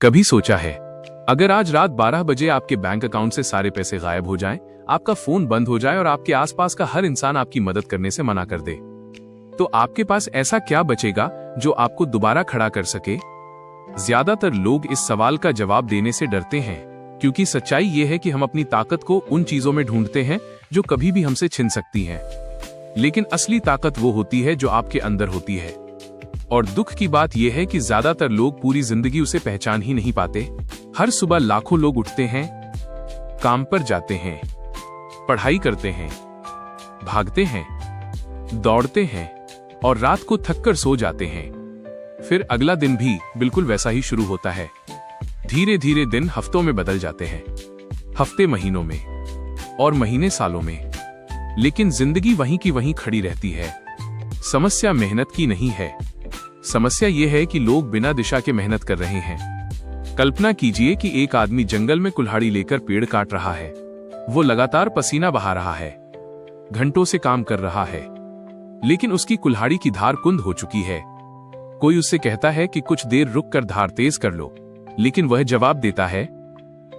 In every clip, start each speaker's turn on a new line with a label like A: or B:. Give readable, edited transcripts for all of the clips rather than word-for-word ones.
A: कभी सोचा है, अगर आज रात 12 बजे आपके बैंक अकाउंट से सारे पैसे गायब हो जाएं, आपका फोन बंद हो जाए और आपके आसपास का हर इंसान आपकी मदद करने से मना कर दे, तो आपके पास ऐसा क्या बचेगा जो आपको दोबारा खड़ा कर सके? ज्यादातर लोग इस सवाल का जवाब देने से डरते हैं, क्योंकि सच्चाई ये है कि हम अपनी ताकत को उन चीजों में ढूंढते हैं जो कभी भी हमसे छिन सकती हैं। लेकिन असली ताकत वो होती है जो आपके अंदर होती है। और दुख की बात यह है कि ज्यादातर लोग पूरी जिंदगी उसे पहचान ही नहीं पाते। हर सुबह लाखों लोग उठते हैं, काम पर जाते हैं, पढ़ाई करते हैं, भागते हैं, दौड़ते हैं और रात को थककर सो जाते हैं। फिर अगला दिन भी बिल्कुल वैसा ही शुरू होता है। धीरे धीरे दिन हफ्तों में बदल जाते हैं, हफ्ते महीनों में और महीने सालों में। लेकिन जिंदगी वहीं की वहीं खड़ी रहती है। समस्या मेहनत की नहीं है, समस्या यह है कि लोग बिना दिशा के मेहनत कर रहे हैं। कल्पना कीजिए कि एक आदमी जंगल में कुल्हाड़ी लेकर पेड़ काट रहा है। वो लगातार पसीना बहा रहा है, घंटों से काम कर रहा है, लेकिन उसकी कुल्हाड़ी की धार कुंद हो चुकी है। कोई उससे कहता है कि कुछ देर रुक कर धार तेज कर लो, लेकिन वह जवाब देता है,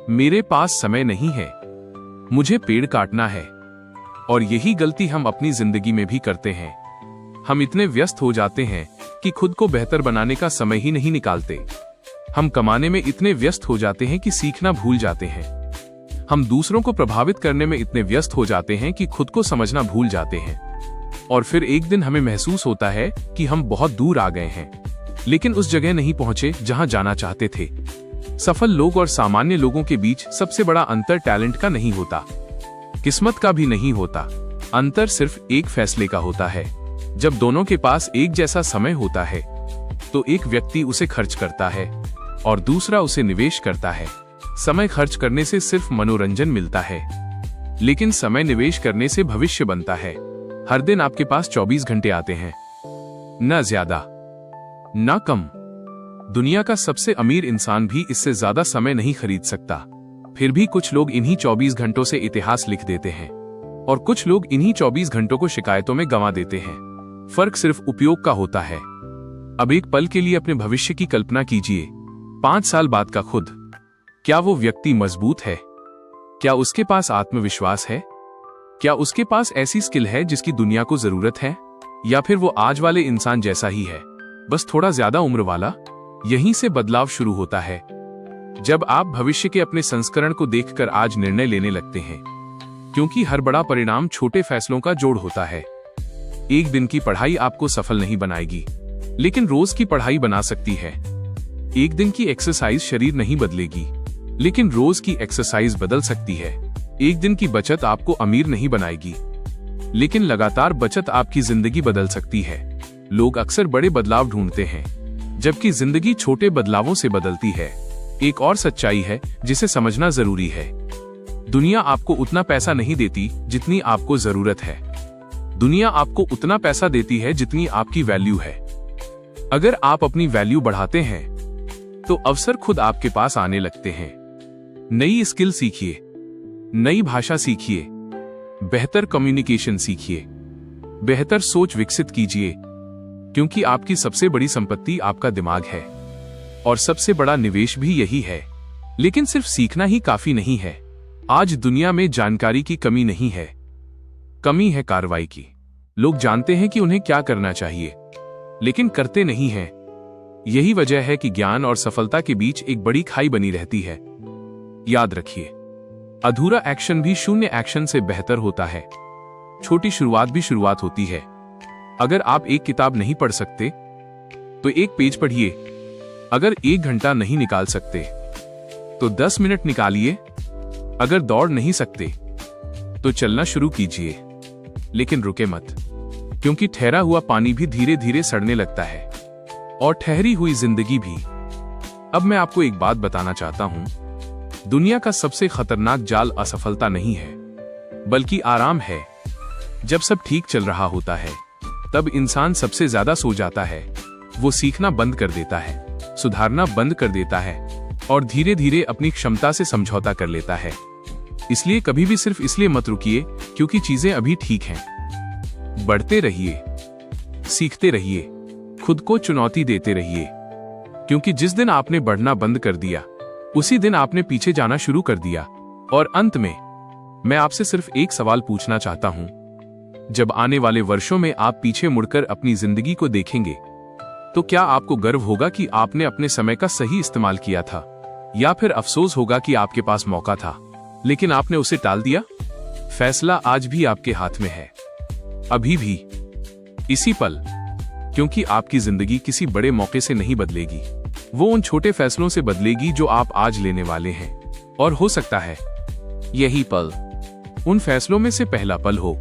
A: मेरे पास समय नहीं है, मुझे पेड़ काटना है। और यही गलती हम अपनी जिंदगी में भी करते हैं। हम इतने व्यस्त हो जाते हैं कि खुद को बेहतर बनाने का समय ही नहीं निकालते। हम कमाने में इतने व्यस्त हो जाते हैं कि सीखना भूल जाते हैं। हम दूसरों को प्रभावित करने में इतने व्यस्त हो जाते हैं कि खुद को समझना भूल जाते हैं। और फिर एक दिन हमें महसूस होता है कि हम बहुत दूर आ गए हैं, लेकिन उस जगह नहीं पहुंचे जहां जाना चाहते थे। सफल लोग और सामान्य लोगों के बीच सबसे बड़ा अंतर टैलेंट का नहीं होता, किस्मत का भी नहीं होता। अंतर सिर्फ एक फैसले का होता है। जब दोनों के पास एक जैसा समय होता है, तो एक व्यक्ति उसे खर्च करता है और दूसरा उसे निवेश करता है। समय खर्च करने से सिर्फ मनोरंजन मिलता है, लेकिन समय निवेश करने से भविष्य बनता है। हर दिन आपके पास 24 घंटे आते हैं, न ज्यादा न कम। दुनिया का सबसे अमीर इंसान भी इससे ज्यादा समय नहीं खरीद सकता। फिर भी कुछ लोग इन्हीं 24 घंटों से इतिहास लिख देते हैं और कुछ लोग इन्हीं 24 घंटों को शिकायतों में गंवा देते हैं। फर्क सिर्फ उपयोग का होता है। अब एक पल के लिए अपने भविष्य की कल्पना कीजिए। 5 साल बाद का खुद, क्या वो व्यक्ति मजबूत है? क्या उसके पास आत्मविश्वास है? क्या उसके पास ऐसी स्किल है जिसकी दुनिया को जरूरत है? या फिर वो आज वाले इंसान जैसा ही है, बस थोड़ा ज्यादा उम्र वाला? यहीं से बदलाव शुरू होता है, जब आप भविष्य के अपने संस्करण को देखकर आज निर्णय लेने लगते हैं। क्योंकि हर बड़ा परिणाम छोटे फैसलों का जोड़ होता है। एक दिन की पढ़ाई आपको सफल नहीं बनाएगी, लेकिन रोज की पढ़ाई बना सकती है। एक दिन की एक्सरसाइज शरीर नहीं बदलेगी, लेकिन रोज की एक्सरसाइज बदल सकती है। एक दिन की बचत आपको अमीर नहीं बनाएगी, लेकिन लगातार बचत आपकी जिंदगी बदल सकती है। लोग अक्सर बड़े बदलाव ढूंढते हैं, जबकि जिंदगी छोटे बदलावों से बदलती है। एक और सच्चाई है जिसे समझना जरूरी है। दुनिया आपको उतना पैसा नहीं देती जितनी आपको जरूरत है। दुनिया आपको उतना पैसा देती है जितनी आपकी वैल्यू है। अगर आप अपनी वैल्यू बढ़ाते हैं, तो अवसर खुद आपके पास आने लगते हैं। नई स्किल सीखिए, नई भाषा सीखिए, बेहतर कम्युनिकेशन सीखिए, बेहतर सोच विकसित कीजिए, क्योंकि आपकी सबसे बड़ी संपत्ति आपका दिमाग है और सबसे बड़ा निवेश भी यही है। लेकिन सिर्फ सीखना ही काफी नहीं है। आज दुनिया में जानकारी की कमी नहीं है, कमी है कार्रवाई की। लोग जानते हैं कि उन्हें क्या करना चाहिए, लेकिन करते नहीं हैं। यही वजह है कि ज्ञान और सफलता के बीच एक बड़ी खाई बनी रहती है। याद रखिए, अधूरा एक्शन भी शून्य एक्शन से बेहतर होता है। छोटी शुरुआत भी शुरुआत होती है। अगर आप एक किताब नहीं पढ़ सकते, तो एक पेज पढ़िए। अगर 1 घंटा नहीं निकाल सकते, तो 10 मिनट निकालिए। अगर दौड़ नहीं सकते, तो चलना शुरू कीजिए, लेकिन रुके मत, क्योंकि ठहरा हुआ पानी भी धीरे धीरे सड़ने लगता है, और ठहरी हुई जिंदगी भी। अब मैं आपको एक बात बताना चाहता हूं, दुनिया का सबसे खतरनाक जाल असफलता नहीं है, बल्कि आराम है। जब सब ठीक चल रहा होता है, तब इंसान सबसे ज्यादा सो जाता है। वो सीखना बंद कर देता है, सुधारना बंद कर देता है और धीरे धीरे अपनी क्षमता से समझौता कर लेता है। इसलिए कभी भी सिर्फ इसलिए मत रुकिए क्योंकि चीजें अभी ठीक हैं। बढ़ते रहिए, सीखते रहिए, खुद को चुनौती देते रहिए, क्योंकि जिस दिन आपने बढ़ना बंद कर दिया उसी दिन आपने पीछे जाना शुरू कर दिया। और अंत में मैं आपसे सिर्फ एक सवाल पूछना चाहता हूं, जब आने वाले वर्षों में आप पीछे मुड़कर अपनी जिंदगी को देखेंगे तो क्या आपको गर्व होगा कि आपने अपने समय का सही इस्तेमाल किया था, या फिर अफसोस होगा कि आपके पास मौका था लेकिन आपने उसे टाल दिया? फैसला आज भी आपके हाथ में है, अभी भी, इसी पल। क्योंकि आपकी जिंदगी किसी बड़े मौके से नहीं बदलेगी, वो उन छोटे फैसलों से बदलेगी जो आप आज लेने वाले हैं। और हो सकता है यही पल उन फैसलों में से पहला पल हो